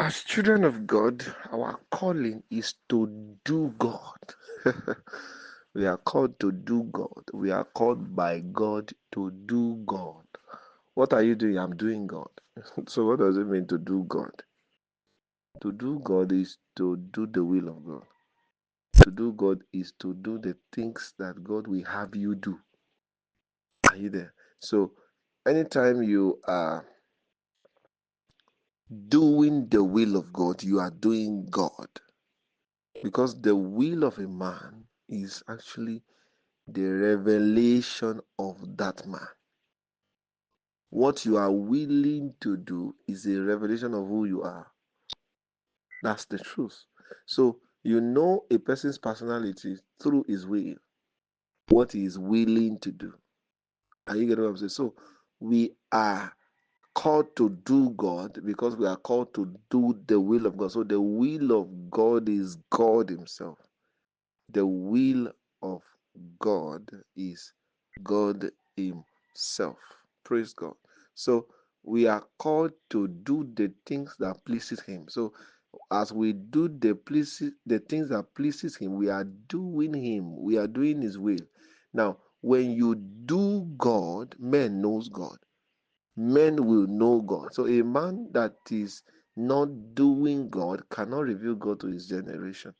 As children of God, our calling is to do God. We are called to do God. We are called by God to do God. What are you doing? I'm doing God. So, what does it mean to do God? To do God is to do the will of God. To do God is to do the things that God will have you do. Are you there? So, anytime you are doing the will of God, you are doing God. Because the will of a man is actually the revelation of that man. What you are willing to do is a revelation of who you are. That's the truth. So you know a person's personality through his will, what he is willing to do. Are you getting what I'm saying? So we are called to do God because we are called to do the will of God. So the will of God is God Himself. The will of God is God Himself. Praise God. So we are called to do the things that pleases Him. So as we do the things that pleases Him, we are doing Him. We are doing His will. Now, when you do God, men knows God. Men will know God. So a man that is not doing God cannot reveal God to his generation.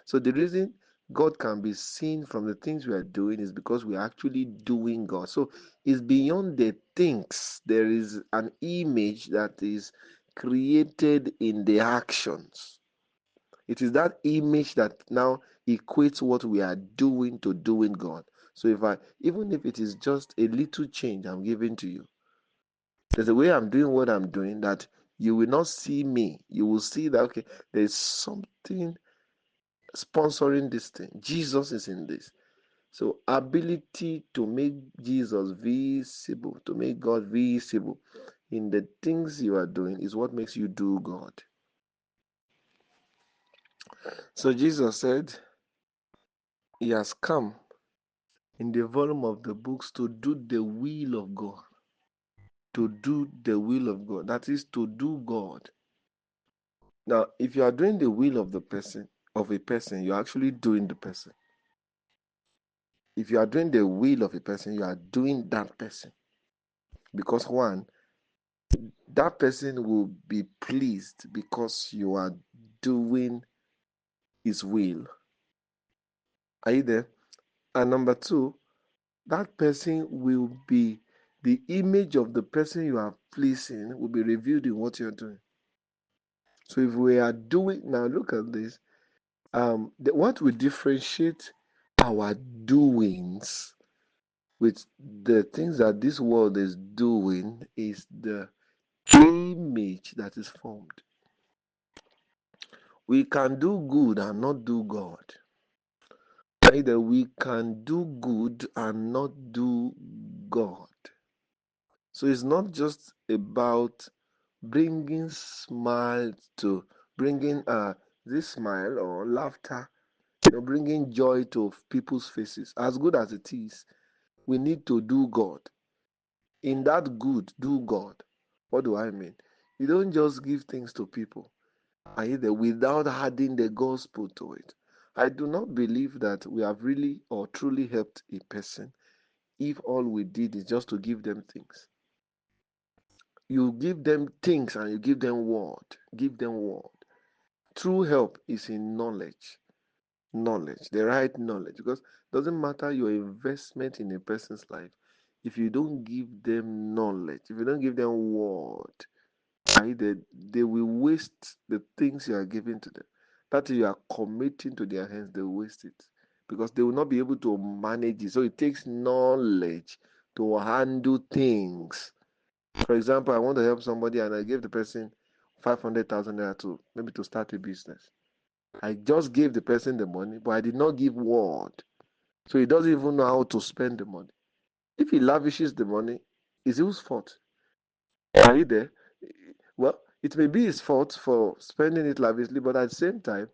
So the reason God can be seen from the things we are doing is because we are actually doing God. So it's beyond the things. There is an image that is created in the actions. It is that image that now equates what we are doing to doing God. So even if it is just a little change I'm giving to you, there's a way I'm doing what I'm doing that you will not see me. You will see that, okay, there's something sponsoring this thing. Jesus is in this. So, ability to make Jesus visible, to make God visible in the things you are doing is what makes you do God. So, Jesus said He has come in the volume of the books to do the will of God. To do the will of God. That is to do God. Now, if you are doing the will of a person, you're actually doing the person. If you are doing the will of a person, you are doing that person. Because one, that person will be pleased because you are doing his will. Are you there? And number two, that person will be the image of the person you are pleasing will be revealed in what you're doing. So if we are doing now, look at this. What will differentiate our doings with the things that this world is doing is the image that is formed. We can do good and not do God. Either we can do good and not do God. So it's not just about bringing bringing this smile or laughter, bringing joy to people's faces. As good as it is, we need to do God. In that good, do God. What do I mean? You don't just give things to people either without adding the gospel to it. I do not believe that we have really or truly helped a person if all we did is just to give them things. You give them things and you give them word. Give them word. True help is in knowledge. Knowledge, the right knowledge. Because it doesn't matter your investment in a person's life. If you don't give them knowledge, if you don't give them word, they will waste the things you are giving to them. That you are committing to their hands, they will waste it. Because they will not be able to manage it. So it takes knowledge to handle things. For example, I want to help somebody and I gave the person 500,000 naira to maybe to start a business. I just gave the person the money, but I did not give word. So he doesn't even know how to spend the money. If he lavishes the money, it's whose fault? Are you there? Well, it may be his fault for spending it lavishly, but at the same time,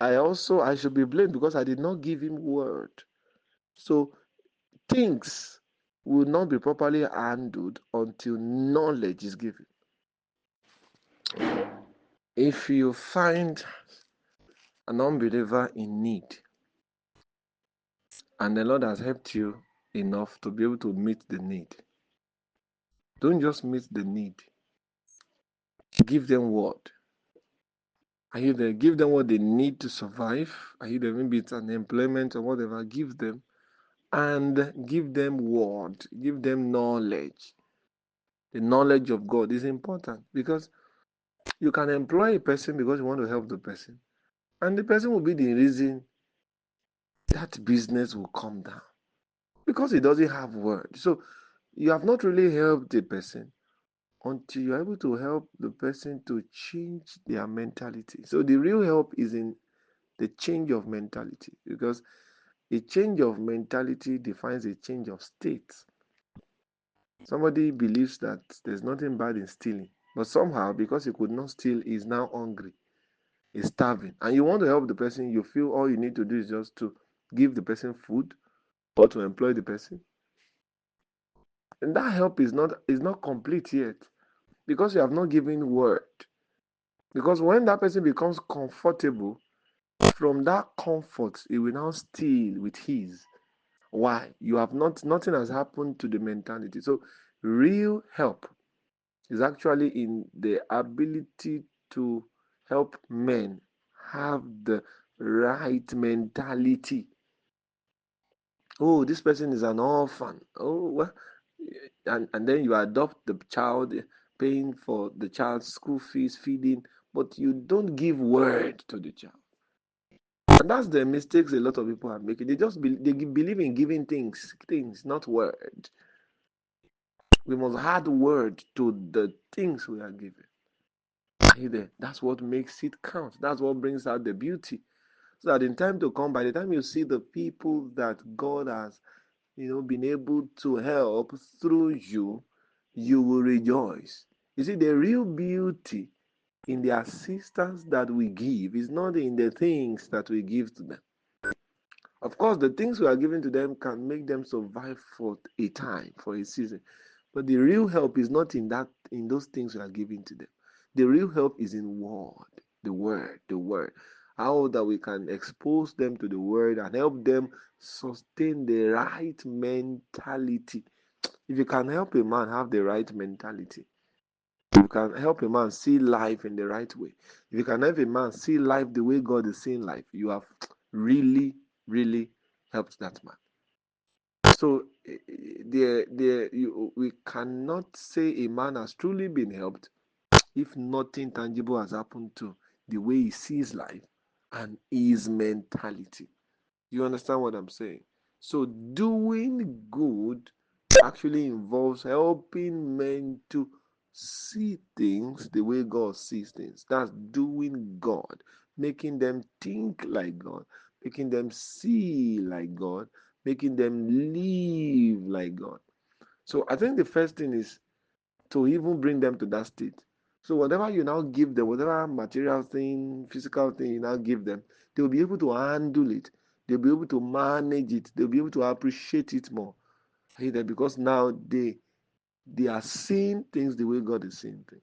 I should be blamed because I did not give him word. So things will not be properly handled until knowledge is given. If you find an unbeliever in need and the Lord has helped you enough to be able to meet the need, don't just meet the need. Give them word. Are you there? Give them what they need to survive. Are you there? Maybe it's an employment or whatever. Give them. And give them word. Give them knowledge. The knowledge of God is important because you can employ a person because you want to help the person. And the person will be the reason that business will come down because he doesn't have word. So you have not really helped the person until you're able to help the person to change their mentality. So the real help is in the change of mentality because a change of mentality defines a change of state. Somebody believes that there's nothing bad in stealing, but somehow, because he could not steal, he's now hungry, he's starving. And you want to help the person, you feel all you need to do is just to give the person food or to employ the person. And that help is not complete yet because you have not given word. Because when that person becomes comfortable, from that comfort, he will now steal with his. Why? You have nothing has happened to the mentality. So real help is actually in the ability to help men have the right mentality. Oh, this person is an orphan. Oh, well, and then you adopt the child, paying for the child's school fees, feeding, but you don't give word to the child. And that's the mistakes a lot of people are making. They believe in giving things, not word. We must add word to the things we are given. Are you there? That's what makes it count. That's what brings out the beauty. So that in time to come, by the time you see the people that God has, been able to help through you, you will rejoice. You see, the real beauty in the assistance that we give is not in the things that we give to them. Of course, the things we are giving to them can make them survive for a time, for a season. But the real help is not in those things we are giving to them. The real help is in word, the word. How that we can expose them to the word and help them sustain the right mentality. If you can help a man have the right mentality, if you can help a man see life in the right way, if you can help a man see life the way God is seeing life, you have really, really helped that man. So we cannot say a man has truly been helped if nothing tangible has happened to the way he sees life and his mentality. You understand what I'm saying? So doing good actually involves helping men to see things the way God sees things. That's doing God, making them think like God, making them see like God, making them live like God. So I think the first thing is to even bring them to that state. So whatever you now give them, whatever material thing, physical thing you now give them, they'll be able to handle it. They'll be able to manage it. They'll be able to appreciate it more. Because now they are seeing things the way God is seeing things.